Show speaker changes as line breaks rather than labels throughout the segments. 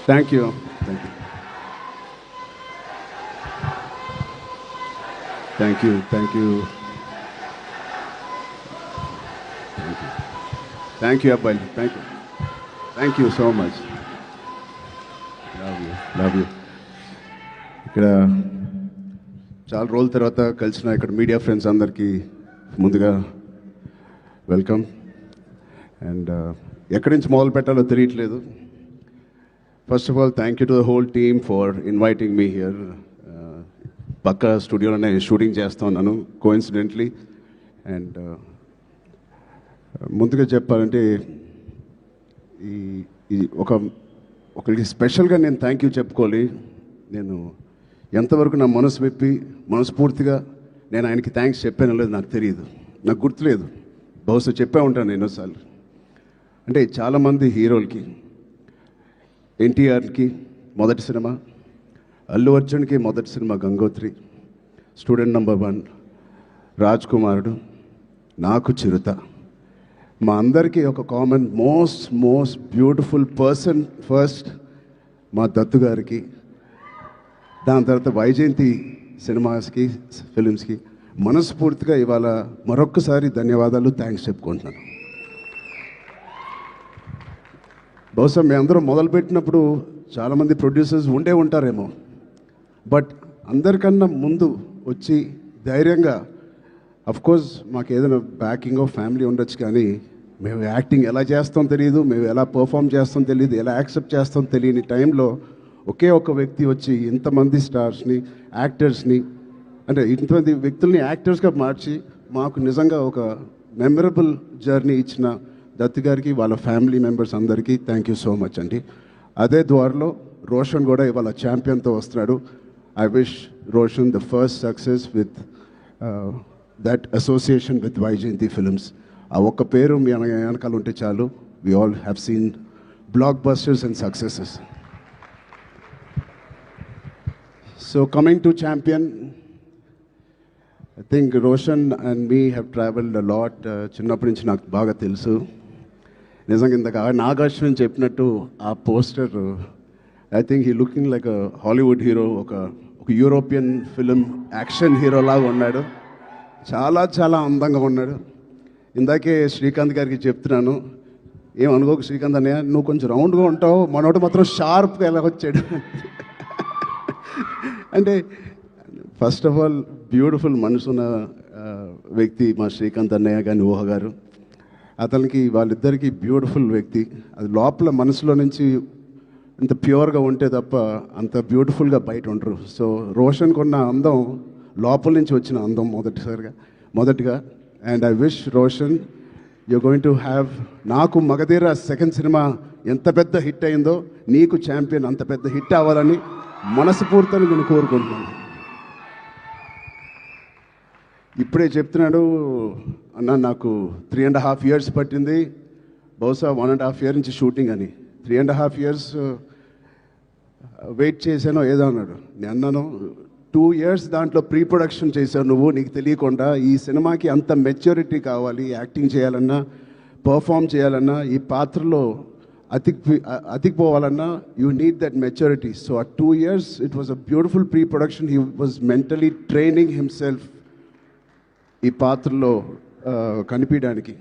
Thank you. Thank you. Thank you. Thank you. Thank you అబ్బాయి. Thank you. Thank you so much. Love you. ఇక్కడ చాలా రోజుల తర్వాత కలిసిన ఇక్కడ మీడియా ఫ్రెండ్స్ అందరికీ ముందుగా వెల్కమ్. అండ్ ఎక్కడి నుంచి మొదలు పెట్టాలో తెలియట్లేదు. First of all thank you to the whole team for inviting me here. పక్క స్టూడియోలోనే షూటింగ్ చేస్తూ ఉన్నాను కోఇన్సిడెంట్లీ. అండ్ ముందుగా చెప్పాలంటే ఈ ఒకరికి స్పెషల్గా నేను థ్యాంక్ యూ చెప్పుకోవాలి. నేను ఎంతవరకు నా మనసు విప్పి మనస్ఫూర్తిగా నేను ఆయనకి థ్యాంక్స్ చెప్పానో లేదు నాకు తెలియదు, నాకు గుర్తులేదు. బహుశా చెప్పే ఉంటాను ఎన్నోసార్లు. అంటే చాలామంది హీరోలకి, ఎన్టీఆర్కి మొదటి సినిమా, అల్లు అర్జున్కి మొదటి cinema Gangotri, student number 1, Raj కుమారుడు, నాకు చిరుత. మా అందరికీ ఒక common most beautiful person first మా దత్తు గారికి, దాని తర్వాత వైజయంతి సినిమాస్కి ఫిలిమ్స్కి మనస్ఫూర్తిగా ఇవాళ మరొక్కసారి ధన్యవాదాలు, థ్యాంక్స్ చెప్పుకుంటున్నాను. బహుశా మీ అందరూ మొదలుపెట్టినప్పుడు చాలామంది ప్రొడ్యూసర్స్ ఉండే ఉంటారేమో, బట్ అందరికన్నా ముందు వచ్చి ధైర్యంగా, అఫ్కోర్స్ మాకు ఏదైనా బ్యాకింగ్ ఆఫ్ ఫ్యామిలీ ఉండొచ్చు, కానీ మేము యాక్టింగ్ ఎలా చేస్తాం తెలియదు, మేము ఎలా పర్ఫామ్ చేస్తాం తెలియదు, ఎలా యాక్సెప్ట్ చేస్తాం తెలియని టైంలో ఒకే ఒక వ్యక్తి వచ్చి ఇంతమంది స్టార్స్ని, యాక్టర్స్ని, అంటే ఇంతమంది వ్యక్తుల్ని యాక్టర్స్గా మార్చి మాకు నిజంగా ఒక మెమరబుల్ జర్నీ ఇచ్చిన దత్తు గారికి, వాళ్ళ ఫ్యామిలీ మెంబర్స్ అందరికీ థ్యాంక్ యూ సో మచ్ అండి. అదే ద్వారలో రోషన్ కూడా ఇవాళ ఛాంపియన్తో వస్తున్నాడు. I wish Roshan the first success with that association with Vyjayanthi films. ఆ ఒక్క పేరు మీ వెనకాల ఉంటే చాలు. We all have seen blockbusters and successes. So coming to Champion, I think Roshan and me have traveled a lot. చిన్నప్పటి నుంచి నాకు బాగా తెలుసు. నిజంగా ఇంతగా నాగార్జున చెప్పినట్టు ఆ poster, I think he looking like a Hollywood hero, ఒక యూరోపియన్ ఫిలిం యాక్షన్ హీరో లాగా ఉన్నాడు. చాలా అందంగా ఉన్నాడు. ఇందాకే శ్రీకాంత్ గారికి చెప్తున్నాను, ఏమనుకోకు శ్రీకాంత్ అన్నయ్య, నువ్వు కొంచెం రౌండ్గా ఉంటావు, మనోడు మాత్రం షార్ప్గా ఎలా వచ్చాడు. అంటే ఫస్ట్ ఆఫ్ ఆల్ బ్యూటిఫుల్ మనసున్న వ్యక్తి మా శ్రీకాంత్ అన్నయ్య కానీ ఊహ గారు. అతనికి వాళ్ళిద్దరికీ బ్యూటిఫుల్ వ్యక్తి. అది లోపల మనసులో నుంచి ఇంత ప్యూర్గా ఉంటే తప్ప అంత బ్యూటిఫుల్గా బయట ఉండరు. సో రోషన్కి ఉన్న అందం లోపల నుంచి వచ్చిన అందం మొదటిగా. And I wish Roshan you going to have, నాకు మగధీర సెకండ్ సినిమా ఎంత పెద్ద హిట్ అయిందో నీకు ఛాంపియన్ అంత పెద్ద హిట్ అవ్వాలని మనస్ఫూర్తిని నేను కోరుకుంటున్నాను. ఇప్పుడే చెప్తున్నాడు అన్న, నాకు 3.5 years పట్టింది, బహుశా 1.5 year నుంచి షూటింగ్ అని. 3.5 years వెయిట్ చేశానో ఏదో అన్నాడు. నేను అన్నాను 2 years దాంట్లో ప్రీ ప్రొడక్షన్ చేశావు నువ్వు, నీకు తెలియకుండా. ఈ సినిమాకి అంత మెచ్యూరిటీ కావాలి, యాక్టింగ్ చేయాలన్నా, పర్ఫామ్ చేయాలన్నా, ఈ పాత్రలో అతికిపోవాలన్నా you need that maturity. So ఆ 2 years it was a beautiful pre production. He was mentally training himself ఈ పాత్రలో కనిపించడానికి.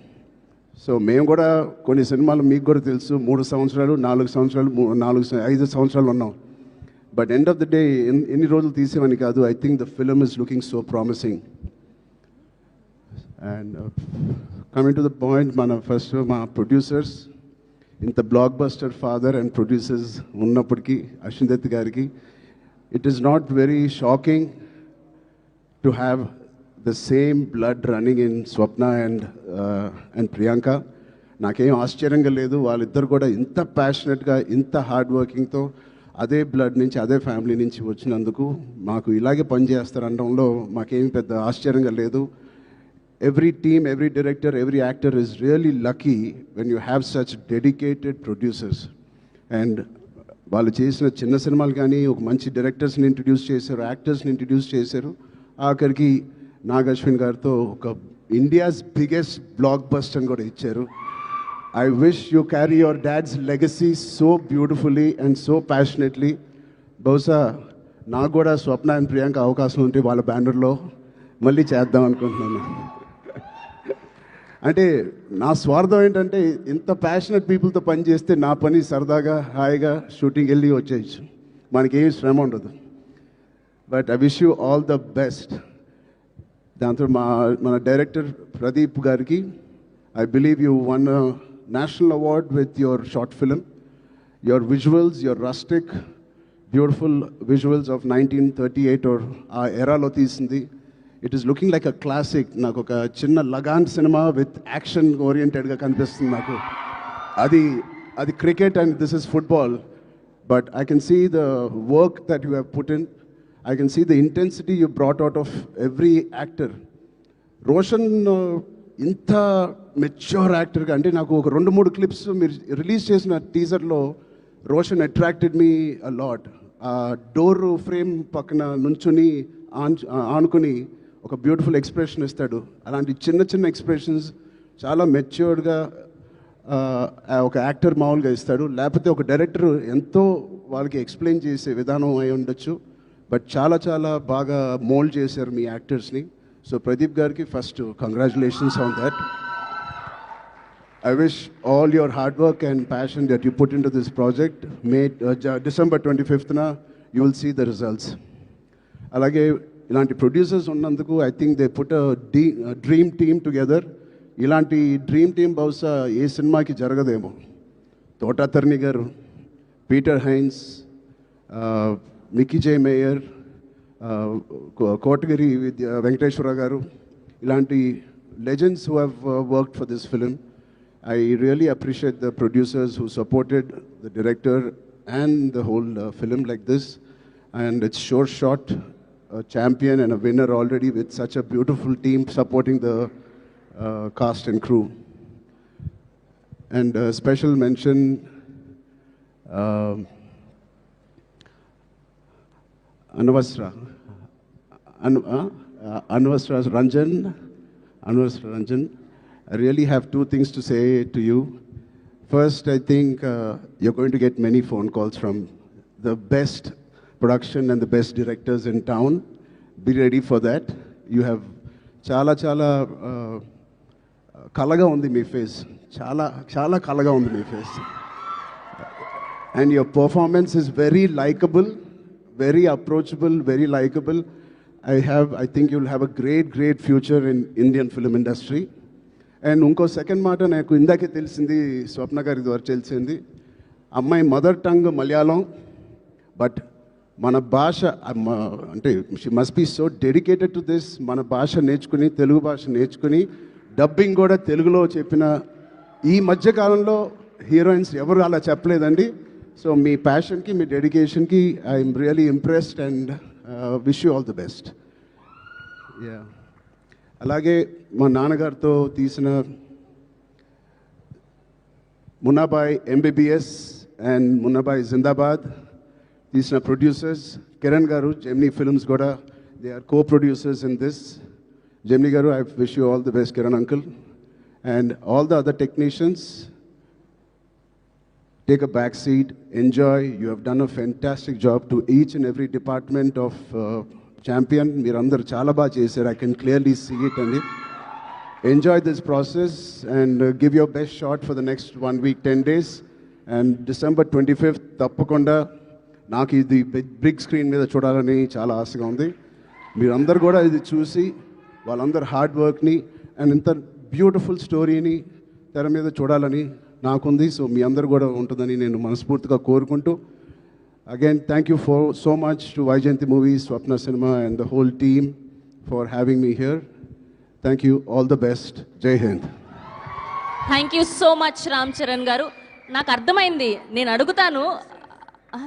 సో మేము కూడా కొన్ని సినిమాలు మీకు కూడా తెలుసు 3 సంవత్సరాలు 4 సంవత్సరాలు 5 సంవత్సరాలు ఉన్నాం. But end of the day ఎన్ని రోజులు తీసేవని కాదు. I think the film is looking so promising. And coming to the point, మా ప్రొడ్యూసర్స్, ఇంత block buster father and producers ఉన్నప్పటికీ అశ్విన్ దత్ గారికి, it is not very shocking to have the same blood running in Swapna and Priyanka. నాకేం ఆశ్చర్యంగా లేదు. వాళ్ళిద్దరు కూడా ఇంత ప్యాషనెట్గా, ఇంత హార్డ్ వర్కింగ్తో అదే బ్లడ్ నుంచి, అదే ఫ్యామిలీ నుంచి వచ్చినందుకు మాకు ఇలాగే పనిచేస్తారనడంలో మాకేమి పెద్ద ఆశ్చర్యంగా లేదు. Every team, every director, every actor is really lucky when you have such dedicated producers. And వాళ్ళు చేసిన చిన్న సినిమాలు కానీ ఒక మంచి డైరెక్టర్స్ని ఇంట్రడ్యూస్ చేశారు, యాక్టర్స్ని ఇంట్రడ్యూస్ చేశారు. ఆఖరికి నాగ్ అశ్విన్ గారితో ఒక ఇండియాస్ బిగ్గెస్ట్ బ్లాక్ బస్టర్ అని కూడా ఇచ్చారు. I wish you carry your dad's legacy so beautifully and so passionately. బహుశా నాకు కూడా స్వప్న అండ్ ప్రియాంక అవకాశం ఉంటే వాళ్ళ బ్యానర్లో మళ్ళీ చేద్దాం అనుకుంటున్నాను. అంటే నా స్వార్థం ఏంటంటే ఇంత ప్యాషనెట్ పీపుల్తో పని చేస్తే నా పని సరదాగా హాయిగా షూటింగ్ వెళ్ళి వచ్చేయచ్చు, మనకేం శ్రమ ఉండదు. But I wish you all the best. దాంతో మన డైరెక్టర్ ప్రదీప్ గారికి, I believe you won a national award with your short film. Your visuals, your rustic, beautiful visuals of 1938 or era lo teesindi. It is looking like a classic. Naku oka chinna Lagan cinema with action oriented ga kanipistundi naku. Adi cricket and this is football. But I can see the work that you have put in. I can see the intensity you brought out of every actor. Roshan ఇంత mature యాక్టర్గా, అంటే నాకు ఒక 2-3 clips మీరు release చేసిన టీజర్లో Roshan attracted me a lot. ఆ door frame పక్కన నుంచుని ఆనుకుని ఒక బ్యూటిఫుల్ ఎక్స్ప్రెషన్ ఇస్తాడు. అలాంటి చిన్న చిన్న ఎక్స్ప్రెషన్స్ చాలా మెచ్యూర్డ్గా ఒక యాక్టర్ మామూలుగా ఇస్తాడు. లేకపోతే ఒక డైరెక్టర్ ఎంతో వాళ్ళకి ఎక్స్ప్లెయిన్ చేసే విధానం అయి ఉండొచ్చు. బట్ చాలా చాలా బాగా మోల్డ్ చేశారు మీ యాక్టర్స్ని. So Pradeep Garki, first congratulations on that. I wish all your hard work and passion that you put into this project, December 25th na you will see the results. Alage ilanti producers unnanduku I think they put a dream team together. Ilanti dream team bahusha ఏ సినిమాకి జరగదేమో. తోటా తర్ని గారు, Peter Heinz, Mickey జే mayor, Kotagiri Venkateswara గారు, ఇలాంటి legends who have worked for this film. I really appreciate the producers who supported the director and the whole film like this. And it's sure shot, a champion and a winner already with such a beautiful team supporting the cast and crew. And special mention Anvasra Ranjan. I really have 2 things to say to you. First, I think you're going to get many phone calls from the best production and the best directors in town. Be ready for that. You have chala kalaga undi me face. Chala kalaga undi me face. And your performance is very likable, very approachable, very likable. I think you'll have a great future in Indian film industry. And unko second మాట నాకు ఇందాకే తెలిసింది, స్వప్న గారి ద్వారా తెలిసింది, అమ్మాయి mother tongue Malayalam, but మన భాష అంటే she must be so dedicated to this. మన భాష నేర్చుకుని, తెలుగు భాష నేర్చుకుని డబ్బింగ్ కూడా తెలుగులో చెప్పిన ఈ మధ్యకాలంలో హీరోయిన్స్ ఎవరు అలా చెప్పలేదండి. సో మీ ప్యాషన్కి, మీ డెడికేషన్కి I'm really impressed and wish you all the best. Ya, అలాగే మా నాన్నగారితో తీసిన మున్నాబాయ్ ఎంబీబీఎస్ అండ్ మున్నాబాయ్ జిందాబాద్ తీసిన producers Kiran garu, Gemini films కూడా they are co-producers in this. Gemini garu, I wish you all the best Kiran uncle. And all the other technicians, take a back seat, enjoy. You have done a fantastic job to each and every department of Champion. Meerandaru chala baa chesaru. I can clearly see it. And enjoy this process and give your best shot for the next 1 week, 10 days. And December 25th, tappakonda నాకు ఇది big screen మీద చూడాలని చాలా ఆశగా ఉంది. మీరందరూ కూడా ఇది చూసి వాళ్ళందరూ హార్డ్ వర్క్ని అండ్ ఇంత బ్యూటిఫుల్ స్టోరీని తెర మీద చూడాలని నాకుంది. సో మీ అందరు కూడా ఉంటుందని నేను మనస్ఫూర్తిగా కోరుకుంటూ, again thank you for so much to Vyjayanthi movies, Swapna cinema and the whole team for having me here. Thank you, all the best, Jai Hind.
Thank you so much Ram Charan garu. నాకు అర్థమైంది, నేను అడుగుతాను.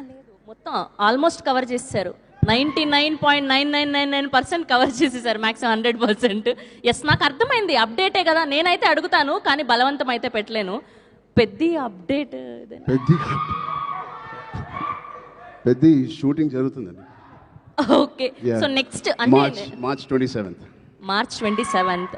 లేదు, మొత్తం ఆల్మోస్ట్ కవర్ చేసేసారు. 99.9999% కవర్ చేసేసారు, మ్యాక్సిమం 100%. ఎస్, నాకు అర్థమైంది, అప్డేటే కదా. నేనైతే అడుగుతాను కానీ బలవంతం అయితే పెట్టలేను. పెద్ద అప్డేట్,
పెద్ద షూటింగ్ జరుగుతుందండి.
ఓకే, సో నెక్స్ట్
అంటే మార్చ్ 27th.